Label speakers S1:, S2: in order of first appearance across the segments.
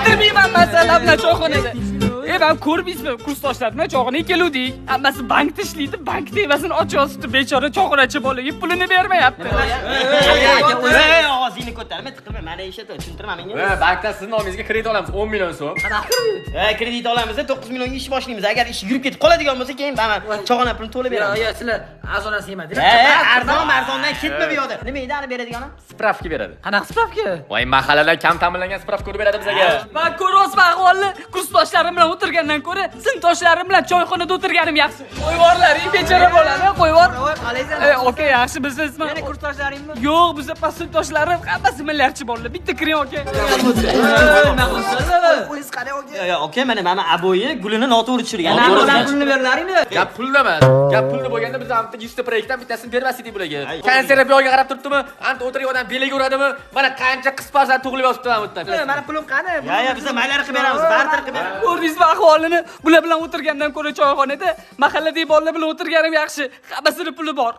S1: Bitirmayman masalan bilan choyxonada. Ben ko'rmaysizmi kursdoshlarimni choyxonaga keluvdik. Hammasi bankda ishlaydi, bank temasini ochyapti. Bechora choyxonachi bolaga pulini bermayapti.
S2: Og'zingni ko'tarma, tiqilma. Mana eshitib, tushuntirma menga.
S3: Bankdan sizning nomingizga kredit olamiz 10 million so'm.
S2: Kredit olamiz, 9 millionga ish boshlaymiz. Agar ish yurib ketib qoladigan bo'lsa, keyin mana choyxona pulini to'lab beramiz.
S4: Yo'q, sizlar arzonasi yemadinglar.
S2: Arzondan ketma bu yoqda. Nima edi ani beradigani?
S3: Spravka beradi.
S4: Qanaqa spravka?
S3: Voy mahalladan kam ta'minlangan spravka ko'rib beradi bizga.
S1: Ben ko'ryapsizmi ahvolni? Kursdoshlarim bilan o'tirgandan ko'ra, sinfdoshlarim bilan choyxonada o'tirganim yaxshi. Qo'yvorlaring bechora bolani, qo'yvor. Okey, yaxshi biznesmi?
S4: Yana kursdoshlaringmi?
S1: Yo'q, bizda passinfdoshlarim hammasi milliardchi bolalar. Bitta kiring aka.
S4: O'zingiz qarang aka.
S2: Yo'q, okey, mana aboyi gulini noto'g'ri tushirgan.
S4: Bilan pulni berlaringmi?
S3: Gap pulda emas. Gap pulda bo'lganda biz ham 100 ta proyektdan bittasini bermas edik bularga. Konservatorga qarab turibdimi? Anta o'tirgan odam belaga uradimi? Mana qancha qiz farzand tug'ilib yotibdi mana bu yerda.
S4: Mana pulim qani?
S2: Biz maylar qilib beramiz, baribir qilib beramiz.
S1: Ko'rdingizmi ahvolini? Bular bilan o'tirgandan ko'ra choyxonada mahalladagi bolalar bilan o'tirganim yaxshi. Hammasini puli bor.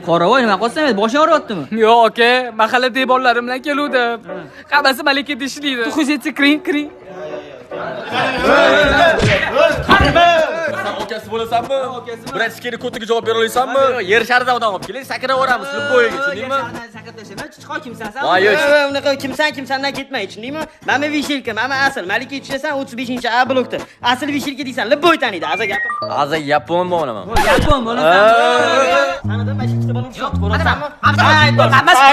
S4: Qoravoy nima qilsan? Boshing og'riyaptimi?
S1: Yo'q, aka, mahalladagi bolalarim bilan keluvdim. Hammasi malakada ishlaydi. Xushaytsa kiring.
S3: Sen okasi bo'lasanmi? Birinchi kere ko'tiga javob bera olasanmi? Yer sharida odam olib keling, sakraveramiz, bo'yiga, tushundingmi?
S4: Sakatlashaman, chiqqa kimsan sen?
S3: Voy,
S2: Unaqa kimsandan ketmay, tushundingmi? Mana Vishilka, mana asl. Malika tushasan 35-A blokda. Asl Vishilka deysan, Libboy taniydi, aza gapim.
S3: Hozir yapon bo'laman.
S4: Yapon bo'lasan.
S2: Sanadan mashqchi bo'lib shot ko'rasanmi?
S4: Hammasi.